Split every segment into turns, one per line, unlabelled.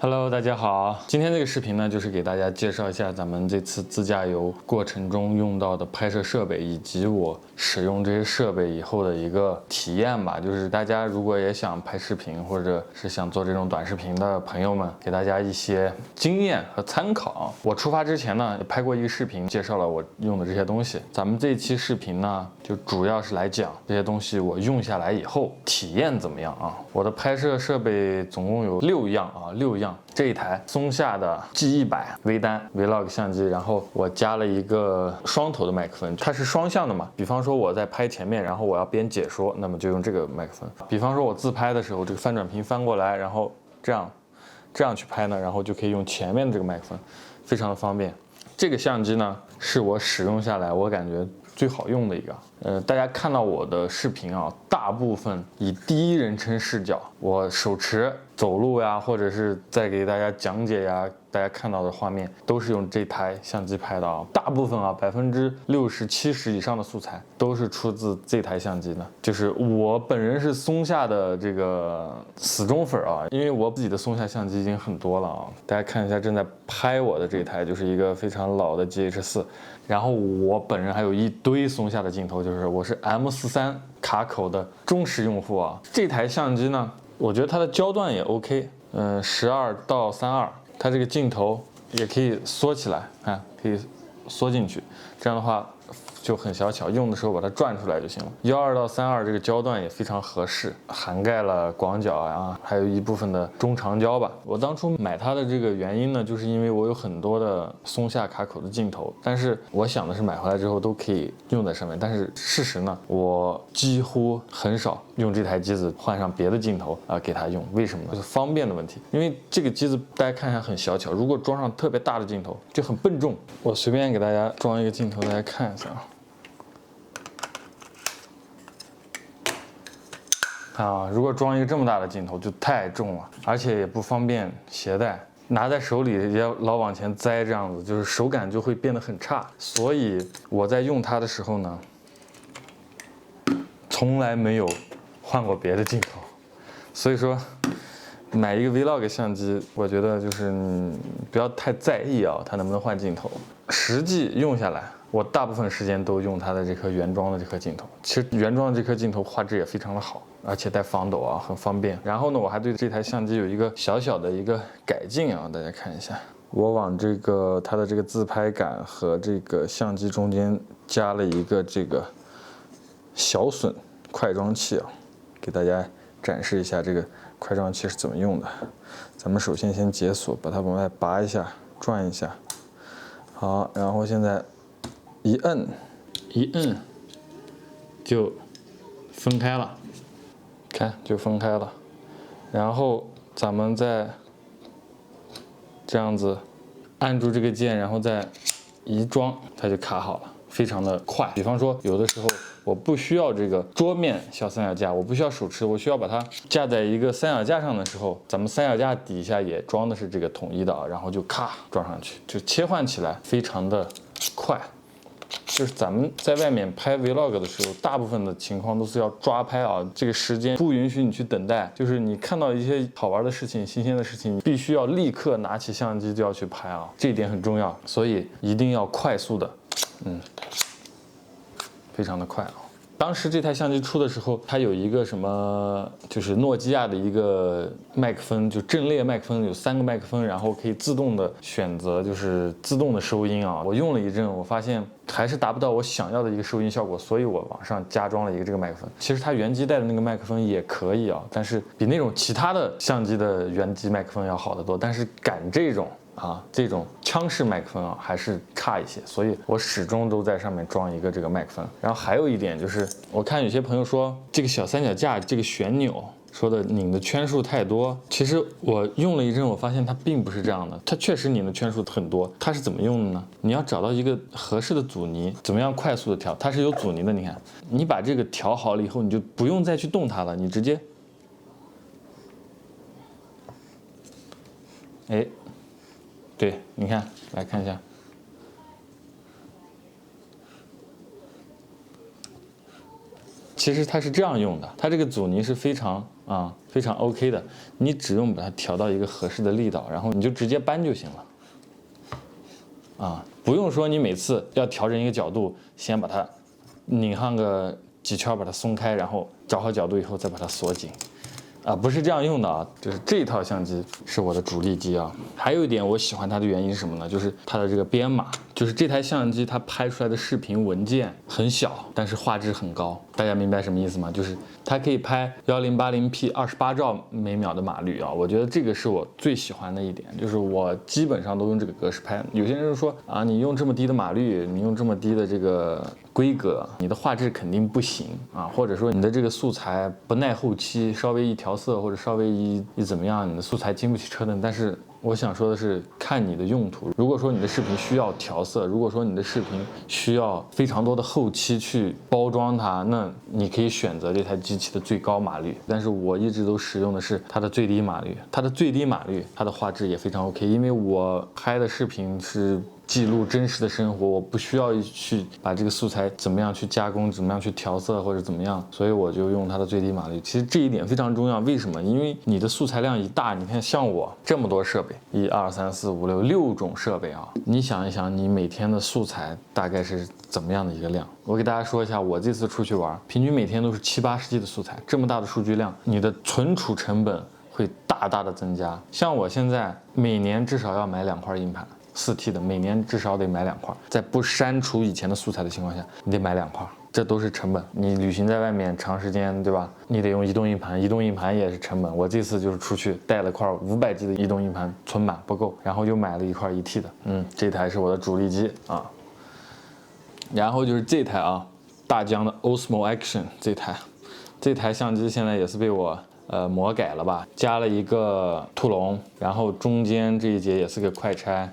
Hello，大家好。今天这个视频呢，就是给大家介绍一下咱们这次自驾游过程中用到的拍摄设备，以及我使用这些设备以后的一个体验吧。就是大家如果也想拍视频，或者是想做这种短视频的朋友们，给大家一些经验和参考。我出发之前呢，也拍过一个视频，介绍了我用的这些东西。咱们这一期视频呢，就主要是来讲这些东西我用下来以后体验怎么样啊？我的拍摄设备总共有6样。这一台松下的 G100微单 Vlog 相机，然后我加了一个双头的麦克风，它是双向的嘛。比方说我在拍前面，然后我要边解说，那么就用这个麦克风。比方说我自拍的时候，这个翻转屏翻过来，然后这样去拍呢，然后就可以用前面的这个麦克风，非常的方便。这个相机呢，是我使用下来我感觉最好用的一个。大家看到我的视频啊，大部分以第一人称视角，我手持走路呀，或者是在给大家讲解呀，大家看到的画面都是用这台相机拍的啊。大部分啊，60%、70%以上的素材都是出自这台相机的。就是我本人是松下的这个死忠粉啊，因为我自己的松下相机已经很多了啊。大家看一下正在拍我的这台，就是一个非常老的 GH4。然后我本人还有一堆松下的镜头，就是我是 M43卡口的忠实用户啊。这台相机呢，我觉得它的焦段也 OK，12:32，它这个镜头也可以缩起来，看可以缩进去，这样的话就很小巧，用的时候把它转出来就行了。12:32这个焦段也非常合适，涵盖了广角啊，还有一部分的中长焦吧。我当初买它的这个原因呢，就是因为我有很多的松下卡口的镜头，但是我想的是买回来之后都可以用在上面。但是事实呢，我几乎很少用这台机子换上别的镜头给它用。为什么呢？就是方便的问题。因为这个机子大家看一下很小巧，如果装上特别大的镜头就很笨重。我随便给大家装一个镜头，大家看一下啊。如果装一个这么大的镜头就太重了，而且也不方便携带，拿在手里也老往前栽，这样子就是手感就会变得很差。所以我在用它的时候呢，从来没有换过别的镜头。所以说买一个 Vlog 相机，我觉得就是你不要太在意啊，它能不能换镜头。实际用下来，我大部分时间都用它的这颗原装的这颗镜头。其实原装的这颗镜头画质也非常的好，而且带防抖啊，很方便。然后呢，我还对这台相机有一个小小的一个改进啊，大家看一下。我往它的这个自拍杆和这个相机中间加了一个这个小损快装器啊，给大家展示一下这个快装器是怎么用的。咱们首先先解锁，把它往外拔一下，转一下。好，然后现在一摁就分开了，看就分开了。然后咱们再这样子按住这个键，然后再一装，它就卡好了，非常的快。比方说有的时候我不需要这个桌面小三脚架，我不需要手持，我需要把它架在一个三脚架上的时候，咱们三脚架底下也装的是这个统一的啊，然后就咔装上去，就切换起来非常的快。就是咱们在外面拍 Vlog 的时候，大部分的情况都是要抓拍啊，这个时间不允许你去等待。就是你看到一些好玩的事情、新鲜的事情，你必须要立刻拿起相机就要去拍啊，这一点很重要，所以一定要快速的，非常的快啊。当时这台相机出的时候，它有一个什么，就是诺基亚的一个麦克风，就阵列麦克风，有3个麦克风，然后可以自动的选择，就是自动的收音啊。我用了一阵，我发现还是达不到我想要的一个收音效果，所以我往上加装了一个这个麦克风。其实它原机带的那个麦克风也可以啊，但是比那种其他的相机的原机麦克风要好得多，但是赶这种枪式麦克风啊，还是差一些，所以我始终都在上面装一个这个麦克风。然后还有一点就是，我看有些朋友说这个小三脚架这个旋钮说的拧的圈数太多，其实我用了一阵，我发现它并不是这样的，它确实拧的圈数很多。它是怎么用的呢？你要找到一个合适的阻尼，怎么样快速的调？它是有阻尼的，你看，你把这个调好了以后，你就不用再去动它了，你直接，哎。对，你看，来看一下，其实它是这样用的，它这个阻尼是非常OK 的，你只用把它调到一个合适的力道，然后你就直接扳就行了。不用说你每次要调整一个角度，先把它拧上个几圈，把它松开，然后找好角度以后再把它锁紧。不是这样用的啊，就是这一套相机是我的主力机啊。还有一点我喜欢它的原因是什么呢？就是它的这个编码，就是这台相机它拍出来的视频文件很小，但是画质很高。大家明白什么意思吗？就是它可以拍1080p 28兆每秒的码率啊。我觉得这个是我最喜欢的一点，就是我基本上都用这个格式拍。有些人说你用这么低的码率，你用这么低的这个规格，你的画质肯定不行或者说你的这个素材不耐后期，稍微一调色或者稍微一怎么样，你的素材经不起车灯。但是我想说的是，看你的用途。如果说你的视频需要调色，如果说你的视频需要非常多的后期去包装它，那你可以选择这台机器的最高码率。但是我一直都使用的是它的最低码率，它的最低码率，它的画质也非常 OK。因为我拍的视频是记录真实的生活，我不需要去把这个素材怎么样去加工，怎么样去调色或者怎么样，所以我就用它的最低码率。其实这一点非常重要，为什么？因为你的素材量一大，你看像我这么多设备，1、2、3、4、5、6种设备你想一想，你每天的素材大概是怎么样的一个量？我给大家说一下，我这次出去玩，平均每天都是70、80G 的素材，这么大的数据量，你的存储成本会大大的增加。像我现在每年至少要买2块硬盘。4T 的，每年至少得买2块，在不删除以前的素材的情况下，你得买2块，这都是成本。你旅行在外面长时间，对吧？你得用移动硬盘，移动硬盘也是成本。我这次就是出去带了块500G 的移动硬盘，存满不够，然后又买了一块1T 的。这台是我的主力机然后就是这台大疆的 Osmo Action 这台相机现在也是被我魔改了吧，加了一个兔笼，然后中间这一节也是个快拆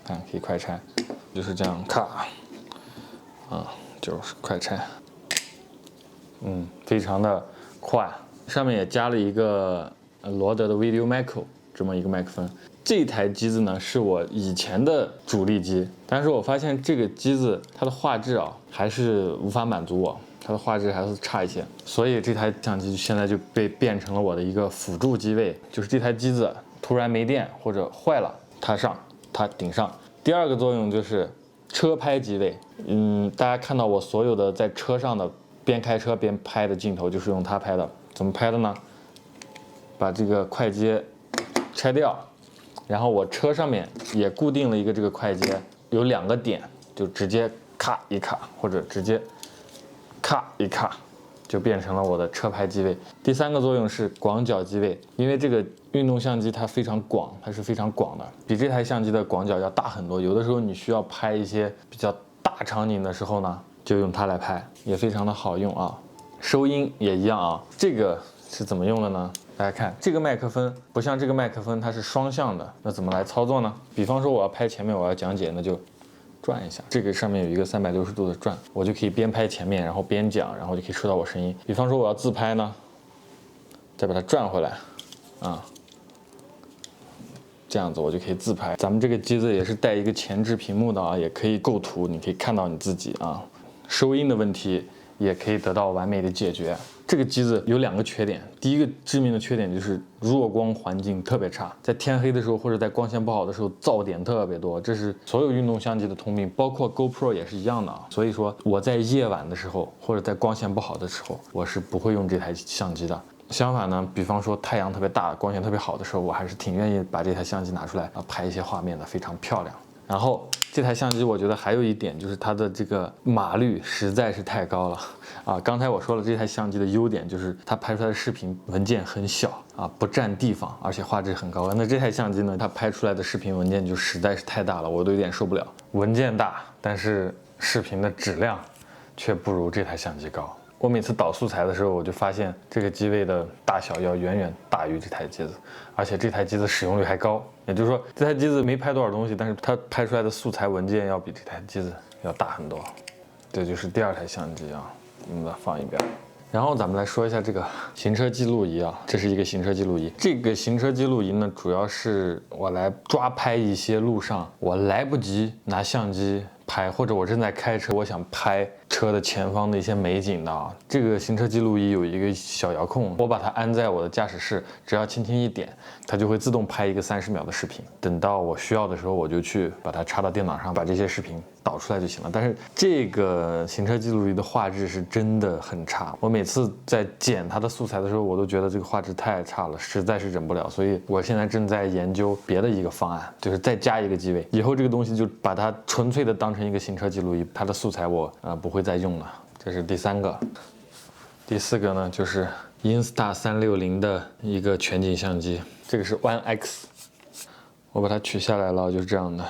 看可以快拆，就是这样咔就是快拆，非常的快。上面也加了一个罗德的 Video Micro 这么一个麦克风。这台机子呢是我以前的主力机，但是我发现这个机子它的画质还是无法满足我，它的画质还是差一些，所以这台相机现在就被变成了我的一个辅助机位，就是这台机子突然没电或者坏了，它上它顶上。第二个作用就是车拍机位，大家看到我所有的在车上的边开车边拍的镜头就是用它拍的。怎么拍的呢？把这个快接拆掉，然后我车上面也固定了一个这个快接，有2个点，就直接咔一卡，或者直接咔一卡，就变成了我的车拍机位。第3个作用是广角机位，因为这个运动相机它非常广，它是非常广的，比这台相机的广角要大很多。有的时候你需要拍一些比较大场景的时候呢，就用它来拍，也非常的好用收音也一样这个是怎么用的呢？大家看这个麦克风不像这个麦克风它是双向的，那怎么来操作呢？比方说我要拍前面，我要讲解，那就转一下，这个上面有一个360度的转，我就可以边拍前面，然后边讲，然后就可以收到我声音。比方说我要自拍呢，再把它转回来这样子我就可以自拍。咱们这个机子也是带一个前置屏幕的也可以构图，你可以看到你自己收音的问题也可以得到完美的解决。这个机子有2个缺点，第一个致命的缺点就是弱光环境特别差，在天黑的时候或者在光线不好的时候噪点特别多，这是所有运动相机的通病，包括 GoPro 也是一样的所以说我在夜晚的时候或者在光线不好的时候，我是不会用这台相机的。相反呢，比方说太阳特别大，光线特别好的时候，我还是挺愿意把这台相机拿出来拍一些画面的，非常漂亮。然后这台相机我觉得还有一点就是它的这个码率实在是太高了刚才我说了这台相机的优点就是它拍出来的视频文件很小不占地方，而且画质很高。那这台相机呢，它拍出来的视频文件就实在是太大了，我都有点受不了。文件大，但是视频的质量却不如这台相机高。我每次导素材的时候，我就发现这个机位的大小要远远大于这台机子，而且这台机子使用率还高。也就是说，这台机子没拍多少东西，但是它拍出来的素材文件要比这台机子要大很多。这就是第2台相机我们把它放一边。然后咱们来说一下这个行车记录仪这是一个行车记录仪。这个行车记录仪呢，主要是我来抓拍一些路上我来不及拿相机拍，或者我正在开车，我想拍车的前方的一些美景的啊。这个行车记录仪有一个小遥控，我把它安在我的驾驶室，只要轻轻一点，它就会自动拍一个30秒的视频。等到我需要的时候，我就去把它插到电脑上，把这些视频导出来就行了。但是这个行车记录仪的画质是真的很差，我每次在剪它的素材的时候，我都觉得这个画质太差了，实在是忍不了。所以我现在正在研究别的一个方案，就是再加一个机位，以后这个东西就把它纯粹的当成一个行车记录仪，它的素材我不会再用了。这是第3个。第4个呢，就是 Insta360的一个全景相机，这个是 One X， 我把它取下来了，就是这样的。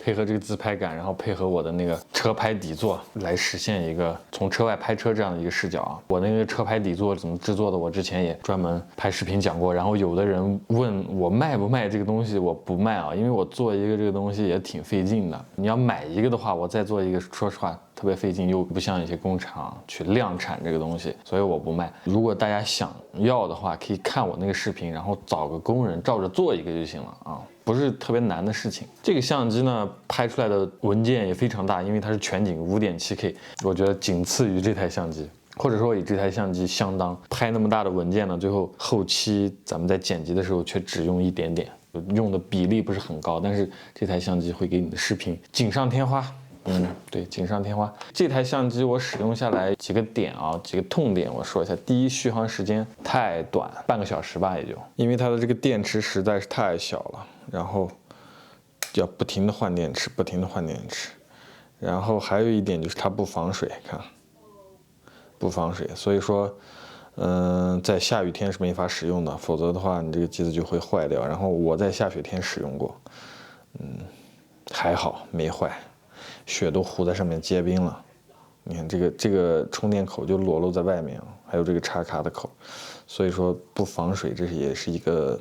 配合这个自拍杆，然后配合我的那个车拍底座，来实现一个从车外拍车这样的一个视角啊。我那个车拍底座怎么制作的，我之前也专门拍视频讲过。然后有的人问我卖不卖这个东西，我不卖啊，因为我做一个这个东西也挺费劲的。你要买一个的话，我再做一个，说实话特别费劲，又不像一些工厂去量产这个东西，所以我不卖。如果大家想要的话，可以看我那个视频，然后找个工人照着做一个就行了啊。不是特别难的事情。这个相机呢，拍出来的文件也非常大，因为它是全景 5.7K， 我觉得仅次于这台相机，或者说以这台相机相当。拍那么大的文件呢，最后后期咱们在剪辑的时候却只用一点点，用的比例不是很高，但是这台相机会给你的视频锦上添花。对，锦上添花。这台相机我使用下来几个点啊，几个痛点，我说一下。第一，续航时间太短，半个小时吧也就，因为它的这个电池实在是太小了，然后要不停的换电池，不停的换电池。然后还有一点就是它不防水，看，不防水，所以说，在下雨天是没法使用的，否则的话你这个机子就会坏掉。然后我在下雪天使用过，还好没坏。雪都糊在上面结冰了，你看这个充电口就裸露在外面，还有这个插卡的口，所以说不防水，这也是一个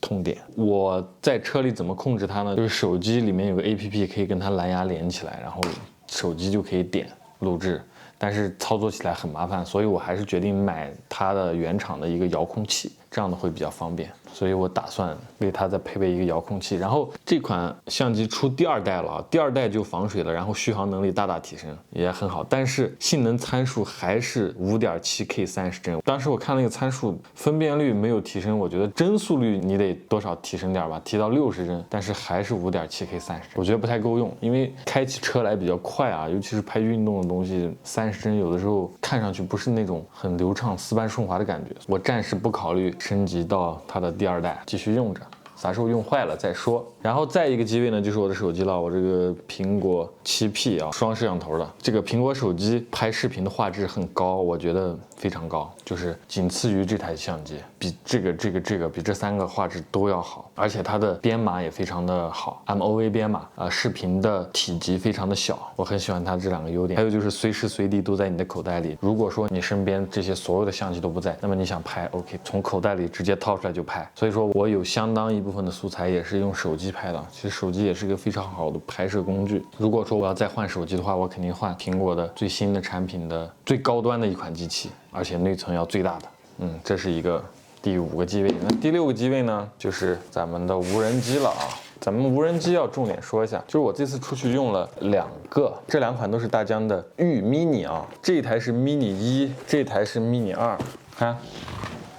痛点。我在车里怎么控制它呢？就是手机里面有个 APP 可以跟它蓝牙连起来，然后手机就可以点录制，但是操作起来很麻烦，所以我还是决定买它的原厂的一个遥控器，这样的会比较方便。所以我打算为它再配备一个遥控器。然后这款相机出第2代了，第2代就防水了，然后续航能力大大提升，也很好。但是性能参数还是 5.7K 30帧。当时我看那个参数，分辨率没有提升，我觉得帧速率你得多少提升点吧，提到60帧，但是还是 5.7K 30帧，我觉得不太够用。因为开起车来比较快啊，尤其是拍运动的东西，30帧有的时候看上去不是那种很流畅、丝般顺滑的感觉。我暂时不考虑升级到它的第2代，继续用着，啥时候用坏了再说。然后再一个机位呢，就是我的手机了，我这个苹果7P 啊，双摄像头的。这个苹果手机拍视频的画质很高，我觉得非常高，就是仅次于这台相机，比这个比这3个画质都要好，而且它的编码也非常的好 ，MOV 编码，视频的体积非常的小，我很喜欢它这2个优点。还有就是随时随地都在你的口袋里，如果说你身边这些所有的相机都不在，那么你想拍 OK， 从口袋里直接掏出来就拍。所以说我有相当一部分的素材也是用手机拍的，其实手机也是一个非常好的拍摄工具。如果说我要再换手机的话，我肯定换苹果的最新的产品的最高端的一款机器，而且内存要最大的。这是一个第5个机位。那第6个机位呢，就是咱们的无人机了啊。咱们无人机要重点说一下，就是我这次出去用了2个，这2款都是大疆的玉 mini 啊，这一台是 mini 1，这台是 mini 2，看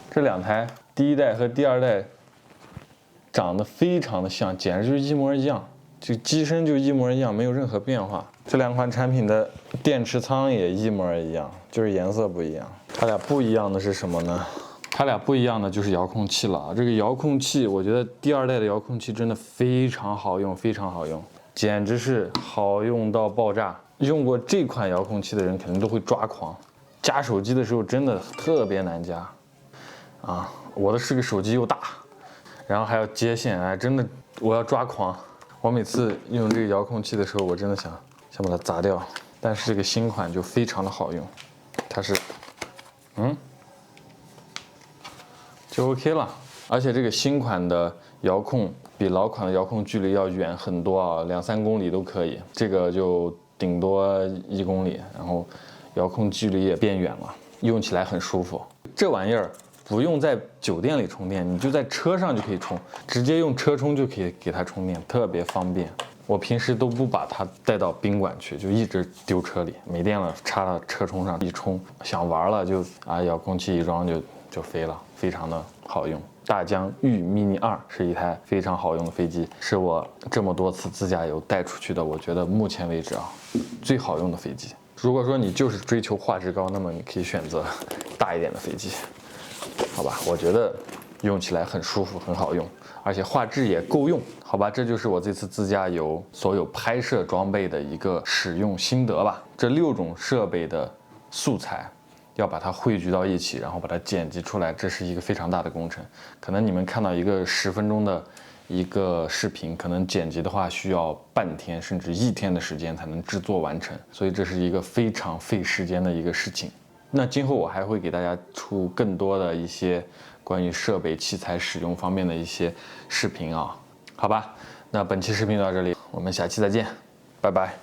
这2台，第1代和第2代长得非常的像，简直就是一模一样，这机身就一模一样，没有任何变化。这2款产品的电池仓也一模一样，就是颜色不一样。它俩不一样的是什么呢？它俩不一样的就是遥控器了啊。这个遥控器，我觉得第2代的遥控器真的非常好用，非常好用，简直是好用到爆炸。用过这款遥控器的人肯定都会抓狂，夹手机的时候真的特别难夹啊！我的是个手机又大，然后还要接线，哎，真的我要抓狂。我每次用这个遥控器的时候，我真的想把它砸掉。但是这个新款就非常的好用，它是，就 OK 了。而且这个新款的遥控比老款的遥控距离要远很多啊，2-3公里都可以，这个就顶多1公里，然后遥控距离也变远了，用起来很舒服。这玩意儿不用在酒店里充电，你就在车上就可以充，直接用车充就可以给它充电，特别方便。我平时都不把它带到宾馆去，就一直丢车里，没电了插到车充上一充，想玩了就遥控器一装就飞了，非常的好用。大疆御 mini 2是一台非常好用的飞机，是我这么多次自驾游带出去的，我觉得目前为止最好用的飞机。如果说你就是追求画质高，那么你可以选择大一点的飞机，好吧？我觉得用起来很舒服，很好用。而且画质也够用，好吧，这就是我这次自驾游所有拍摄装备的一个使用心得吧。这6种设备的素材要把它汇聚到一起，然后把它剪辑出来，这是一个非常大的工程。可能你们看到一个10分钟的一个视频，可能剪辑的话需要半天甚至1天的时间才能制作完成，所以这是一个非常费时间的一个事情。那今后我还会给大家出更多的一些关于设备器材使用方面的一些视频啊，好吧？那本期视频就到这里，我们下期再见，拜拜。